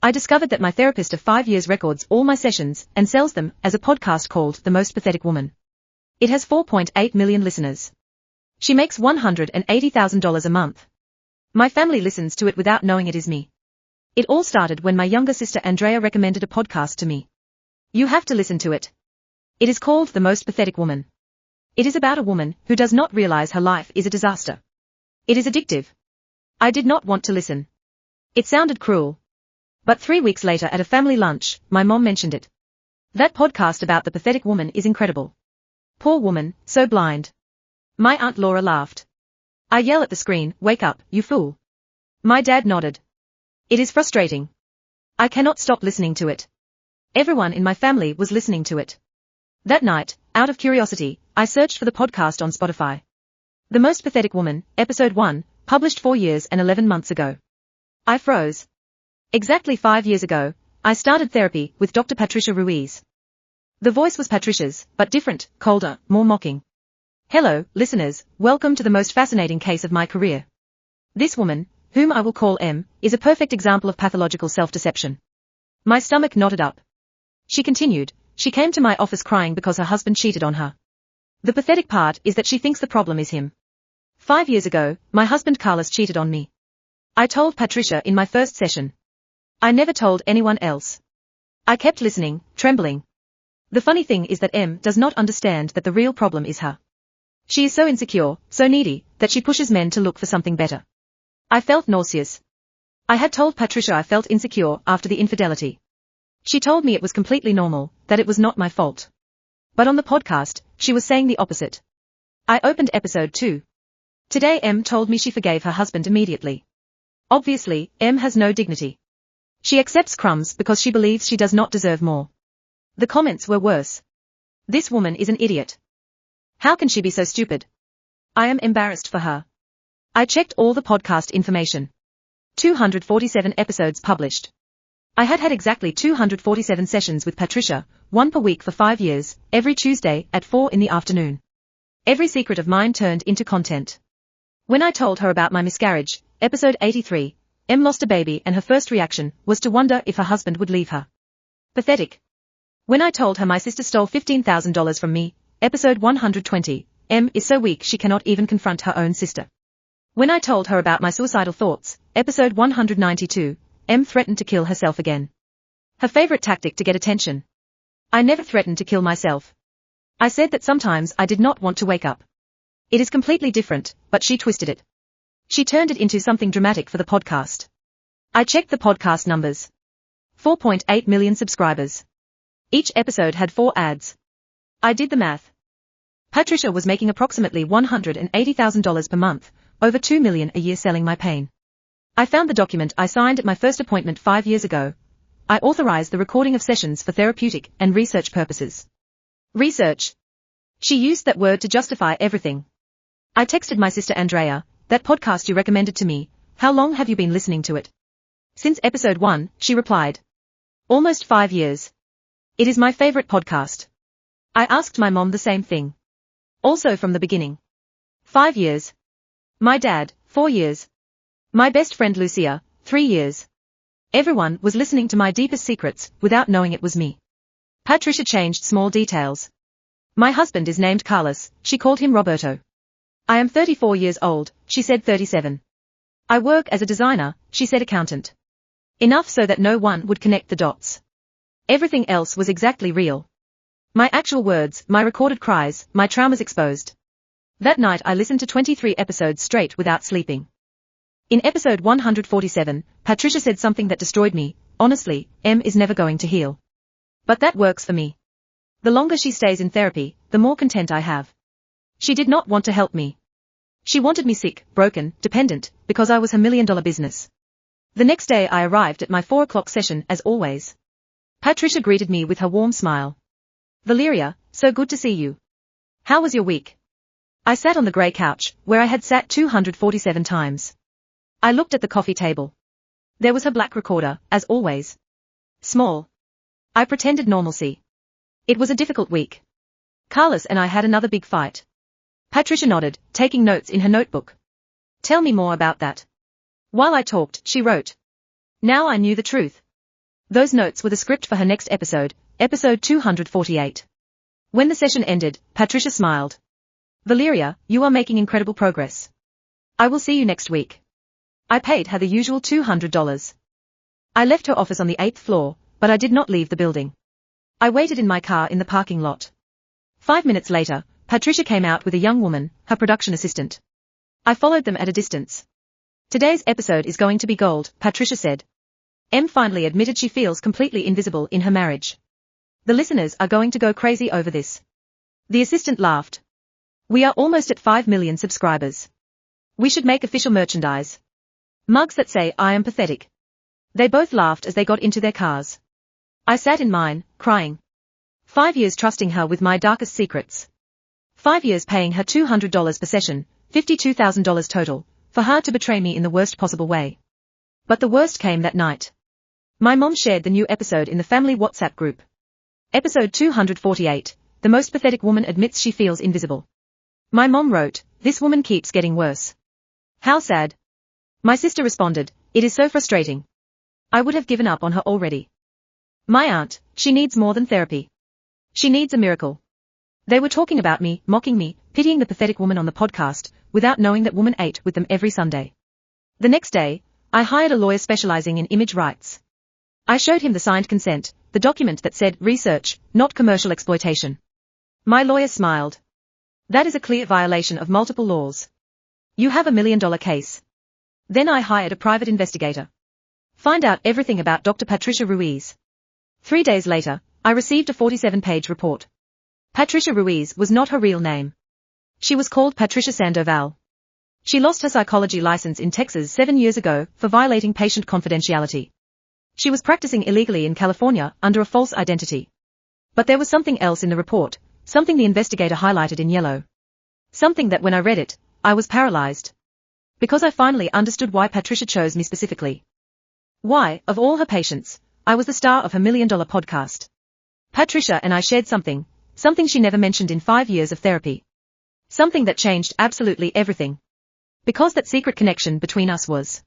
I discovered that my therapist of 5 years records all my sessions and sells them as a podcast called The Most Pathetic Woman. It has 4.8 million listeners. She makes $180,000 a month. My family listens to it without knowing it is me. It all started when my younger sister Andrea recommended a podcast to me. You have to listen to it. It is called The Most Pathetic Woman. It is about a woman who does not realize her life is a disaster. It is addictive. I did not want to listen. It sounded cruel. But 3 weeks later at a family lunch, my mom mentioned it. That podcast about the pathetic woman is incredible. Poor woman, so blind. My Aunt Laura laughed. I yell at the screen, wake up, you fool. My dad nodded. It is frustrating. I cannot stop listening to it. Everyone in my family was listening to it. That night, out of curiosity, I searched for the podcast on Spotify. The Most Pathetic Woman, Episode 1, published 4 years and 11 months ago. I froze. Exactly 5 years ago, I started therapy with Dr. Patricia Ruiz. The voice was Patricia's, but different, colder, more mocking. Hello, listeners, welcome to the most fascinating case of my career. This woman, whom I will call M, is a perfect example of pathological self-deception. My stomach knotted up. She continued, she came to my office crying because her husband cheated on her. The pathetic part is that she thinks the problem is him. 5 years ago, my husband Carlos cheated on me. I told Patricia in my first session. I never told anyone else. I kept listening, trembling. The funny thing is that M does not understand that the real problem is her. She is so insecure, so needy, that she pushes men to look for something better. I felt nauseous. I had told Patricia I felt insecure after the infidelity. She told me it was completely normal, that it was not my fault. But on the podcast, she was saying the opposite. I opened episode 2. Today M told me she forgave her husband immediately. Obviously, M has no dignity. She accepts crumbs because she believes she does not deserve more. The comments were worse. This woman is an idiot. How can she be so stupid? I am embarrassed for her. I checked all the podcast information. 247 episodes published. I had exactly 247 sessions with Patricia, 1 per week for 5 years, every Tuesday at 4 in the afternoon. Every secret of mine turned into content. When I told her about my miscarriage, episode 83, M lost a baby and her first reaction was to wonder if her husband would leave her. Pathetic. When I told her my sister stole $15,000 from me, episode 120, M is so weak she cannot even confront her own sister. When I told her about my suicidal thoughts, episode 192, M threatened to kill herself again. Her favorite tactic to get attention. I never threatened to kill myself. I said that sometimes I did not want to wake up. It is completely different, but she twisted it. She turned it into something dramatic for the podcast. I checked the podcast numbers. 4.8 million subscribers. Each episode had 4 ads. I did the math. Patricia was making approximately $180,000 per month, over $2 million a year selling my pain. I found the document I signed at my first appointment 5 years ago. I authorized the recording of sessions for therapeutic and research purposes. Research. She used that word to justify everything. I texted my sister Andrea, that podcast you recommended to me, how long have you been listening to it? Since episode 1, she replied. Almost 5 years. It is my favorite podcast. I asked my mom the same thing. Also from the beginning. 5 years. My dad, 4 years. My best friend Lucia, 3 years. Everyone was listening to my deepest secrets without knowing it was me. Patricia changed small details. My husband is named Carlos, she called him Roberto. I am 34 years old, she said 37. I work as a designer, she said accountant. Enough so that no one would connect the dots. Everything else was exactly real. My actual words, my recorded cries, my traumas exposed. That night I listened to 23 episodes straight without sleeping. In episode 147, Patricia said something that destroyed me. Honestly, M is never going to heal. But that works for me. The longer she stays in therapy, the more content I have. She did not want to help me. She wanted me sick, broken, dependent, because I was her $1 million business. The next day I arrived at my 4 o'clock session as always. Patricia greeted me with her warm smile. Valeria, so good to see you. How was your week? I sat on the grey couch, where I had sat 247 times. I looked at the coffee table. There was her black recorder, as always. Small. I pretended normalcy. It was a difficult week. Carlos and I had another big fight. Patricia nodded, taking notes in her notebook. Tell me more about that. While I talked, she wrote. Now I knew the truth. Those notes were the script for her next episode, episode 248. When the session ended, Patricia smiled. Valeria, you are making incredible progress. I will see you next week. I paid her the usual $200. I left her office on the 8th floor, but I did not leave the building. I waited in my car in the parking lot. 5 minutes later, Patricia came out with a young woman, her production assistant. I followed them at a distance. Today's episode is going to be gold, Patricia said. Em finally admitted she feels completely invisible in her marriage. The listeners are going to go crazy over this. The assistant laughed. We are almost at 5 million subscribers. We should make official merchandise. Mugs that say I am pathetic. They both laughed as they got into their cars. I sat in mine, crying. 5 years trusting her with my darkest secrets. 5 years paying her $200 per session, $52,000 total, for her to betray me in the worst possible way. But the worst came that night. My mom shared the new episode in the family WhatsApp group. Episode 248, the most pathetic woman admits she feels invisible. My mom wrote, this woman keeps getting worse. How sad. My sister responded, it is so frustrating. I would have given up on her already. My aunt, she needs more than therapy. She needs a miracle. They were talking about me, mocking me, pitying the pathetic woman on the podcast, without knowing that woman ate with them every Sunday. The next day, I hired a lawyer specializing in image rights. I showed him the signed consent, the document that said research, not commercial exploitation. My lawyer smiled. That is a clear violation of multiple laws. You have $1 million case. Then I hired a private investigator. Find out everything about Dr. Patricia Ruiz. 3 days later, I received a 47-page report. Patricia Ruiz was not her real name. She was called Patricia Sandoval. She lost her psychology license in Texas 7 years ago for violating patient confidentiality. She was practicing illegally in California under a false identity. But there was something else in the report, something the investigator highlighted in yellow. Something that when I read it, I was paralyzed. Because I finally understood why Patricia chose me specifically. Why, of all her patients, I was the star of her $1 million podcast. Patricia and I shared something she never mentioned in 5 years of therapy. Something that changed absolutely everything. Because that secret connection between us was